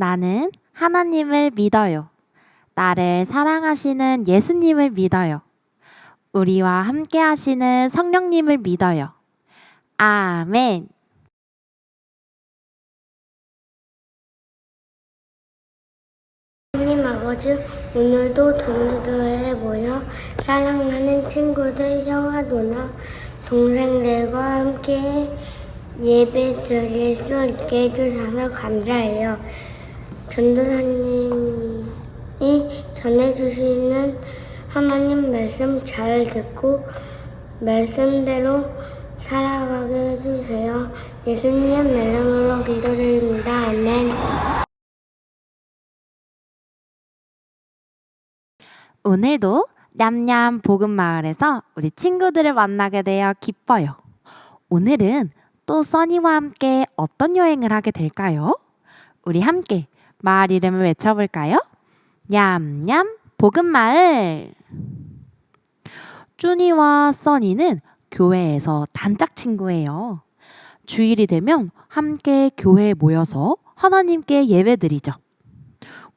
나는 하나님을 믿어요. 나를 사랑하시는 예수님을 믿어요. 우리와 함께 하시는 성령님을 믿어요. 아멘. 하나님 아버지, 오늘도 동료교회에 모여 사랑하는 친구들, 형아, 누나, 동생들과 함께 예배 드릴 수 있게 해주셔서 감사해요. 전도사님이 전해주시는 하나님 말씀 잘 듣고 말씀대로 살아가게 해주세요. 예수님 이름으로 기도드립니다. 아멘. 오늘도 냠냠 복음마을에서 우리 친구들을 만나게 되어 기뻐요. 오늘은 또 써니와 함께 어떤 여행을 하게 될까요? 우리 함께 마을 이름을 외쳐볼까요? 냠냠 복음마을. 쭈니와 써니는 교회에서 단짝 친구예요. 주일이 되면 함께 교회에 모여서 하나님께 예배드리죠.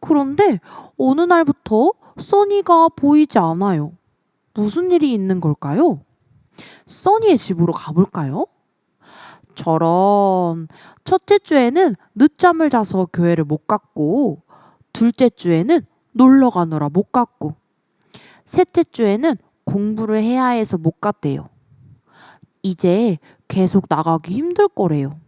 그런데 어느 날부터 써니가 보이지 않아요. 무슨 일이 있는 걸까요? 써니의 집으로 가볼까요? 저런, 첫째 주에는 늦잠을 자서 교회를 못 갔고, 둘째 주에는 놀러 가느라 못 갔고, 셋째 주에는 공부를 해야 해서 못 갔대요. 이제 계속 나가기 힘들 거래요.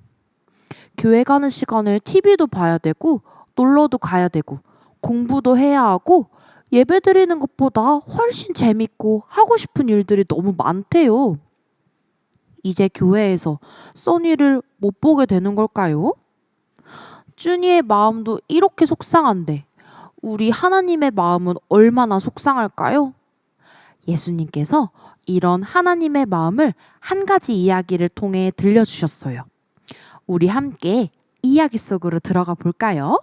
교회 가는 시간에 TV도 봐야 되고, 놀러도 가야 되고, 공부도 해야 하고, 예배 드리는 것보다 훨씬 재밌고 하고 싶은 일들이 너무 많대요. 이제 교회에서 써니를 못 보게 되는 걸까요? 쭈니의 마음도 이렇게 속상한데 우리 하나님의 마음은 얼마나 속상할까요? 예수님께서 이런 하나님의 마음을 한 가지 이야기를 통해 들려주셨어요. 우리 함께 이야기 속으로 들어가 볼까요?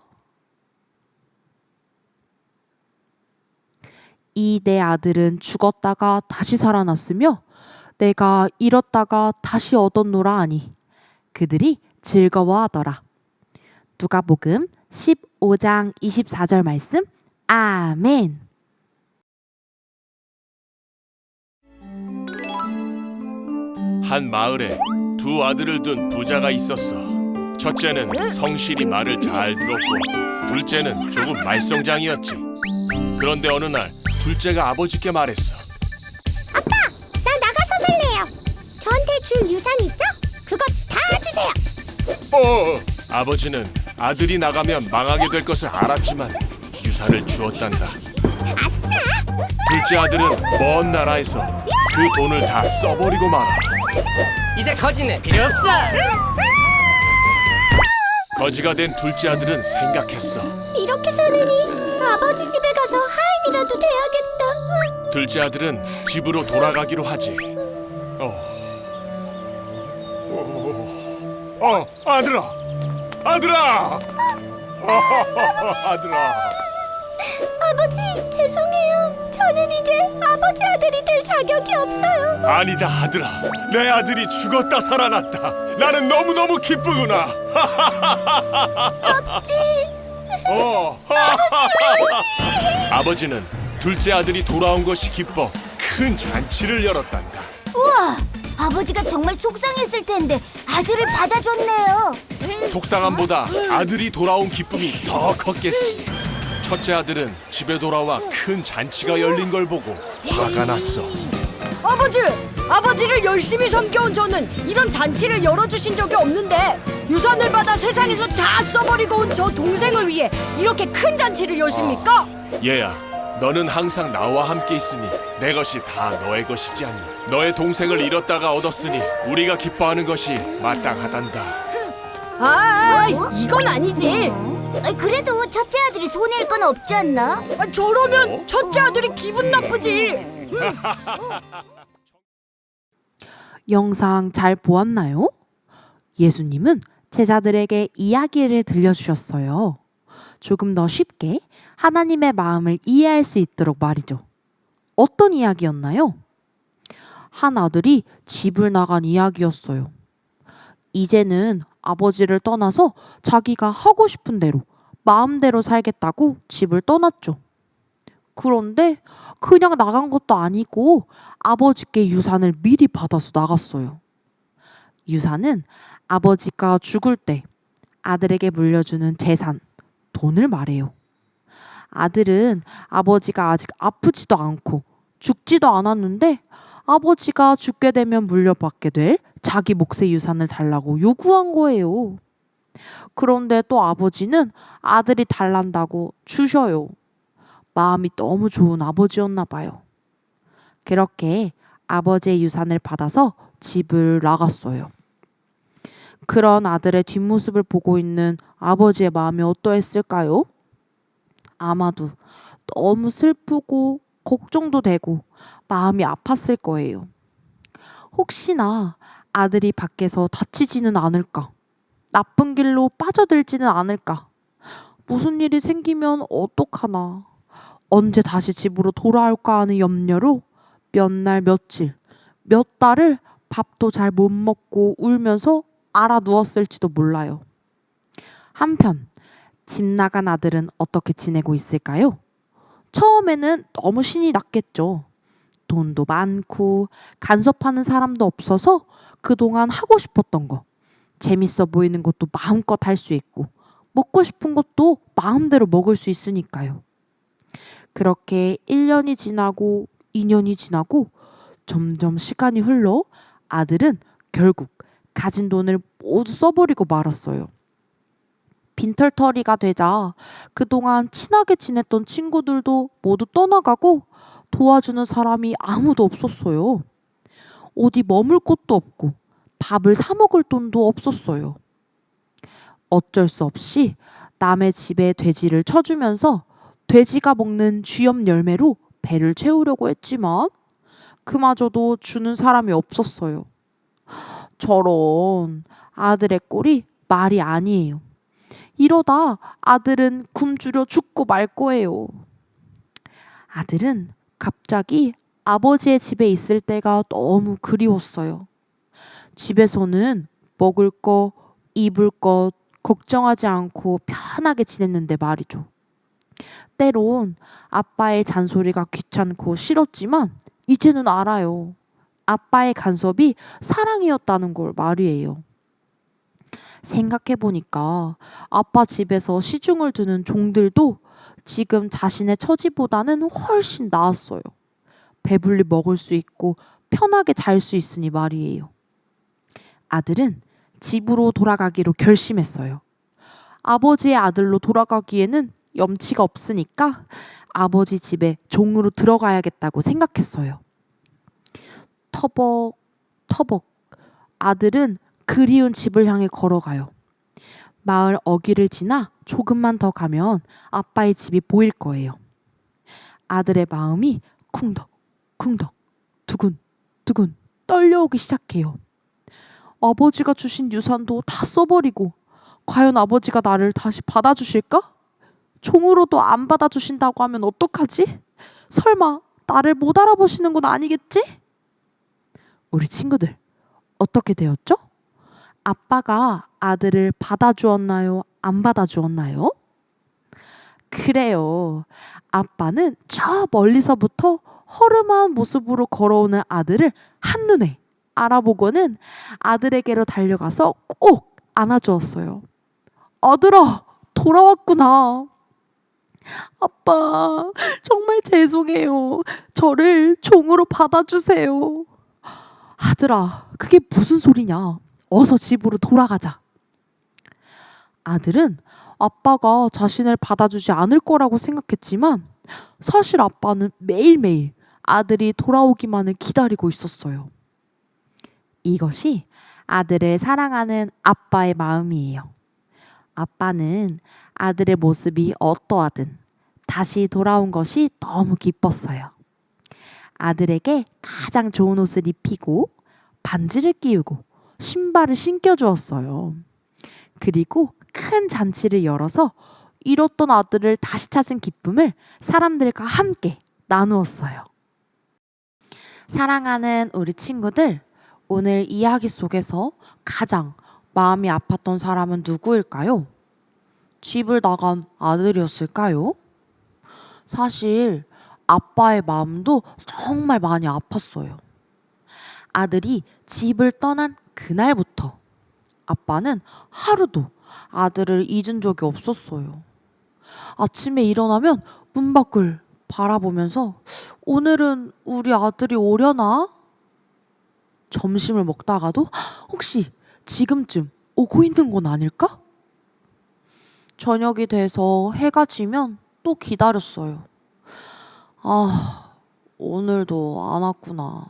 이 내 아들은 죽었다가 다시 살아났으며 내가 잃었다가 다시 얻었노라 하니 그들이 즐거워하더라. 누가복음 15장 24절 말씀. 아멘. 한 마을에 두 아들을 둔 부자가 있었어. 첫째는 성실히 말을 잘 들었고 둘째는 조금 말썽장이었지. 그런데 어느 날 둘째가 아버지께 말했어. 아빠, 나 나가서 살래요. 저한테 줄 유산 있죠? 그거 다 주세요. 아버지는 아들이 나가면 망하게 될 것을 알았지만 유산을 주었단다. 아싸! 둘째 아들은 먼 나라에서 그 돈을 다 써버리고 말아. 이제 거지는 필요 없어. 거지가 된 둘째 아들은 생각했어. 이렇게 사느니 아버지 집에 가서 하인이라도 돼야겠다. 둘째 아들은 집으로 돌아가기로 하지. 아들아, 아들아, 아들아. 아버지, 죄송해요. 저는 이제 아버지 아들이 될 자격이 없어요. 아니다, 아들아. 내 아들이 죽었다 살아났다. 나는 너무너무 기쁘구나. 아버지. 아버지는 둘째 아들이 돌아온 것이 기뻐 큰 잔치를 열었단다. 우와! 아버지가 정말 속상했을 텐데 아들을 받아줬네요. 속상함보다 아들이 돌아온 기쁨이 더 컸겠지. 첫째 아들은 집에 돌아와 큰 잔치가 열린 걸 보고 화가 났어. 아버지를 열심히 섬겨온 저는 이런 잔치를 열어주신 적이 없는데 유산을 받아 세상에서 다 써버리고 온 저 동생을 위해 이렇게 큰 잔치를 여십니까? 얘야, 너는 항상 나와 함께 있으니 내 것이 다 너의 것이지 않니? 너의 동생을 잃었다가 얻었으니 우리가 기뻐하는 것이 마땅하단다. 이건 아니지. 그래도 첫째 아들이 손해일 건 없지 않나? 저러면 첫째 아들이 기분 나쁘지. 영상 잘 보았나요? 예수님은 제자들에게 이야기를 들려주셨어요. 조금 더 쉽게 하나님의 마음을 이해할 수 있도록 말이죠. 어떤 이야기였나요? 한 아들이 집을 나간 이야기였어요. 이제는 아버지를 떠나서 자기가 하고 싶은 대로 마음대로 살겠다고 집을 떠났죠. 그런데 그냥 나간 것도 아니고 아버지께 유산을 미리 받아서 나갔어요. 유산은 아버지가 죽을 때 아들에게 물려주는 재산, 돈을 말해요. 아들은 아버지가 아직 아프지도 않고 죽지도 않았는데 아버지가 죽게 되면 물려받게 될 자기 몫의 유산을 달라고 요구한 거예요. 그런데 또 아버지는 아들이 달란다고 주셔요. 마음이 너무 좋은 아버지였나 봐요. 그렇게 아버지의 유산을 받아서 집을 나갔어요. 그런 아들의 뒷모습을 보고 있는 아버지의 마음이 어떠했을까요? 아마도 너무 슬프고 걱정도 되고 마음이 아팠을 거예요. 혹시나 아들이 밖에서 다치지는 않을까? 나쁜 길로 빠져들지는 않을까? 무슨 일이 생기면 어떡하나? 언제 다시 집으로 돌아올까 하는 염려로 몇 날 며칠, 몇 달을 밥도 잘 못 먹고 울면서 알아 누웠을지도 몰라요. 한편 집 나간 아들은 어떻게 지내고 있을까요? 처음에는 너무 신이 났겠죠. 돈도 많고 간섭하는 사람도 없어서 그동안 하고 싶었던 거, 재밌어 보이는 것도 마음껏 할 수 있고 먹고 싶은 것도 마음대로 먹을 수 있으니까요. 그렇게 1년이 지나고 2년이 지나고 점점 시간이 흘러 아들은 결국 가진 돈을 모두 써버리고 말았어요. 빈털터리가 되자 그동안 친하게 지냈던 친구들도 모두 떠나가고 도와주는 사람이 아무도 없었어요. 어디 머물 곳도 없고 밥을 사 먹을 돈도 없었어요. 어쩔 수 없이 남의 집에 돼지를 쳐주면서 돼지가 먹는 쥐염 열매로 배를 채우려고 했지만 그마저도 주는 사람이 없었어요. 저런 아들의 꼴이 말이 아니에요. 이러다 아들은 굶주려 죽고 말 거예요. 아들은 갑자기 아버지의 집에 있을 때가 너무 그리웠어요. 집에서는 먹을 거, 입을 것 걱정하지 않고 편하게 지냈는데 말이죠. 때론 아빠의 잔소리가 귀찮고 싫었지만 이제는 알아요. 아빠의 간섭이 사랑이었다는 걸 말이에요. 생각해보니까 아빠 집에서 시중을 두는 종들도 지금 자신의 처지보다는 훨씬 나았어요. 배불리 먹을 수 있고 편하게 잘 수 있으니 말이에요. 아들은 집으로 돌아가기로 결심했어요. 아버지의 아들로 돌아가기에는 염치가 없으니까 아버지 집에 종으로 들어가야겠다고 생각했어요. 터벅터벅 아들은 그리운 집을 향해 걸어가요. 마을 어귀를 지나 조금만 더 가면 아빠의 집이 보일 거예요. 아들의 마음이 쿵덕쿵덕 두근두근 떨려오기 시작해요. 아버지가 주신 유산도 다 써버리고 과연 아버지가 나를 다시 받아주실까? 종으로도 안 받아주신다고 하면 어떡하지? 설마 나를 못 알아보시는 건 아니겠지? 우리 친구들 어떻게 되었죠? 아빠가 아들을 받아주었나요? 안 받아주었나요? 그래요. 아빠는 저 멀리서부터 허름한 모습으로 걸어오는 아들을 한눈에 알아보고는 아들에게로 달려가서 꼭 안아주었어요. 아들아, 돌아왔구나. 아빠, 정말 죄송해요. 저를 종으로 받아주세요. 아들아, 그게 무슨 소리냐? 어서 집으로 돌아가자. 아들은 아빠가 자신을 받아주지 않을 거라고 생각했지만 사실 아빠는 매일매일 아들이 돌아오기만을 기다리고 있었어요. 이것이 아들을 사랑하는 아빠의 마음이에요. 아빠는 아들의 모습이 어떠하든 다시 돌아온 것이 너무 기뻤어요. 아들에게 가장 좋은 옷을 입히고 반지를 끼우고 신발을 신겨주었어요. 그리고 큰 잔치를 열어서 잃었던 아들을 다시 찾은 기쁨을 사람들과 함께 나누었어요. 사랑하는 우리 친구들, 오늘 이야기 속에서 가장 마음이 아팠던 사람은 누구일까요? 집을 나간 아들이었을까요? 사실 아빠의 마음도 정말 많이 아팠어요. 아들이 집을 떠난 그날부터 아빠는 하루도 아들을 잊은 적이 없었어요. 아침에 일어나면 문 밖을 바라보면서 오늘은 우리 아들이 오려나? 점심을 먹다가도 혹시 지금쯤 오고 있는 건 아닐까? 저녁이 돼서 해가 지면 또 기다렸어요. 아, 오늘도 안 왔구나.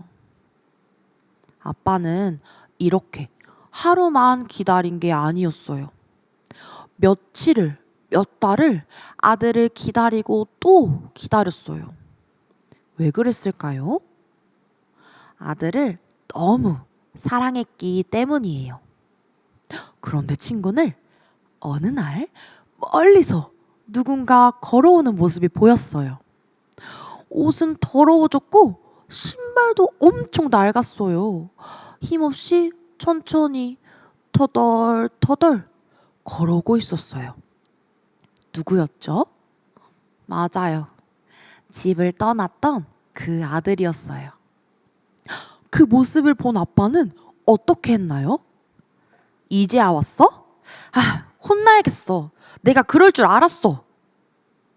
아빠는 이렇게 하루만 기다린 게 아니었어요. 며칠을, 몇 달을 아들을 기다리고 또 기다렸어요. 왜 그랬을까요? 아들을 너무 사랑했기 때문이에요. 그런데 친구는 어느 날 멀리서 누군가 걸어오는 모습이 보였어요. 옷은 더러워졌고 신발도 엄청 낡았어요. 힘없이 천천히 터덜터덜 걸어오고 있었어요. 누구였죠? 맞아요. 집을 떠났던 그 아들이었어요. 그 모습을 본 아빠는 어떻게 했나요? 이제야 왔어? 아, 혼나야겠어. 내가 그럴 줄 알았어.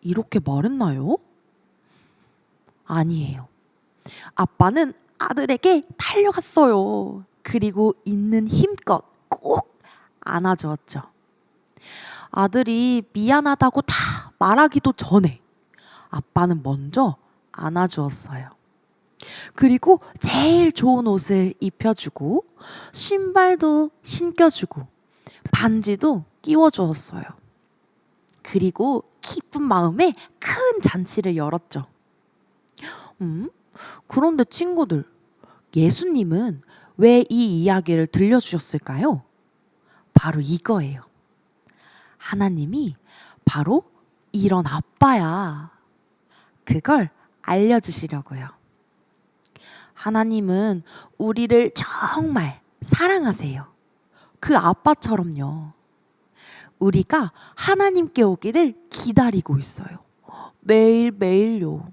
이렇게 말했나요? 아니에요. 아빠는 아들에게 달려갔어요. 그리고 있는 힘껏 꼭 안아주었죠. 아들이 미안하다고 다 말하기도 전에 아빠는 먼저 안아주었어요. 그리고 제일 좋은 옷을 입혀주고 신발도 신겨주고 반지도 끼워주었어요. 그리고 기쁜 마음에 큰 잔치를 열었죠. 그런데 친구들, 예수님은 왜 이 이야기를 들려주셨을까요? 바로 이거예요. 하나님이 바로 이런 아빠야. 그걸 알려주시려고요. 하나님은 우리를 정말 사랑하세요. 그 아빠처럼요. 우리가 하나님께 오기를 기다리고 있어요. 매일매일요.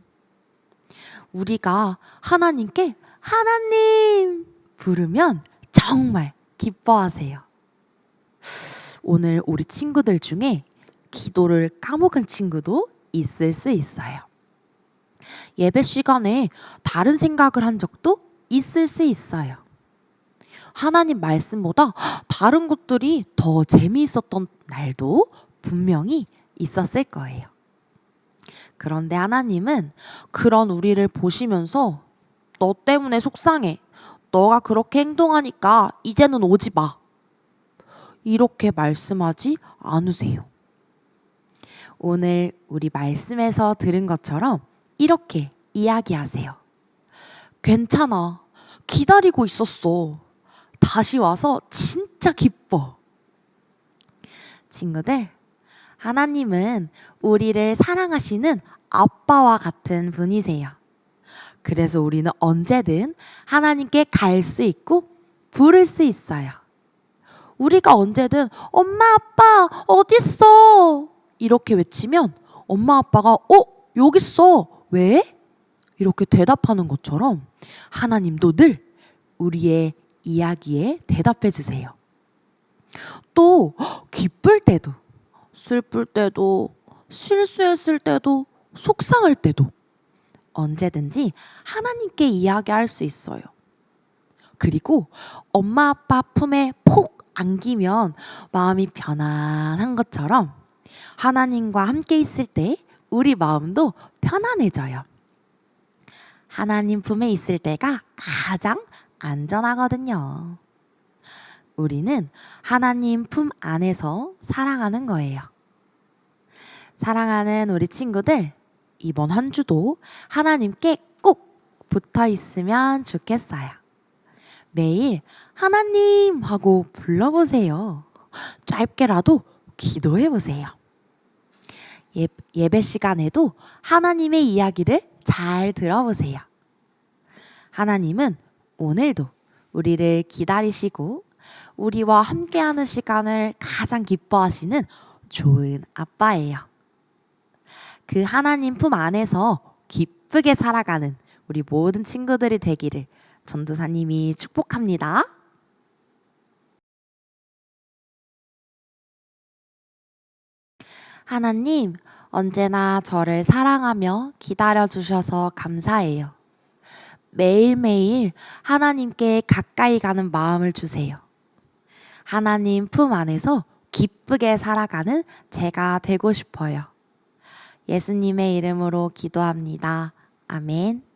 우리가 하나님께 하나님 부르면 정말 기뻐하세요. 오늘 우리 친구들 중에 기도를 까먹은 친구도 있을 수 있어요. 예배 시간에 다른 생각을 한 적도 있을 수 있어요. 하나님 말씀보다 다른 것들이 더 재미있었던 날도 분명히 있었을 거예요. 그런데 하나님은 그런 우리를 보시면서 너 때문에 속상해. 너가 그렇게 행동하니까 이제는 오지 마. 이렇게 말씀하지 않으세요. 오늘 우리 말씀에서 들은 것처럼 이렇게 이야기하세요. 괜찮아. 기다리고 있었어. 다시 와서 진짜 기뻐. 친구들, 하나님은 우리를 사랑하시는 아빠와 같은 분이세요. 그래서 우리는 언제든 하나님께 갈 수 있고 부를 수 있어요. 우리가 언제든 엄마 아빠 어딨어? 이렇게 외치면 엄마 아빠가 여기 있어. 왜? 이렇게 대답하는 것처럼 하나님도 늘 우리의 이야기에 대답해 주세요. 또 기쁠 때도 슬플 때도 실수했을 때도 속상할 때도 언제든지 하나님께 이야기할 수 있어요. 그리고 엄마 아빠 품에 폭 안기면 마음이 편안한 것처럼 하나님과 함께 있을 때 우리 마음도 편안해져요. 하나님 품에 있을 때가 가장 안전하거든요. 우리는 하나님 품 안에서 사랑하는 거예요. 사랑하는 우리 친구들, 이번 한 주도 하나님께 꼭 붙어 있으면 좋겠어요. 매일 하나님 하고 불러보세요. 짧게라도 기도해 보세요. 예배 시간에도 하나님의 이야기를 잘 들어보세요. 하나님은 오늘도 우리를 기다리시고 우리와 함께하는 시간을 가장 기뻐하시는 좋은 아빠예요. 그 하나님 품 안에서 기쁘게 살아가는 우리 모든 친구들이 되기를 전도사님이 축복합니다. 하나님, 언제나 저를 사랑하며 기다려주셔서 감사해요. 매일매일 하나님께 가까이 가는 마음을 주세요. 하나님 품 안에서 기쁘게 살아가는 제가 되고 싶어요. 예수님의 이름으로 기도합니다. 아멘.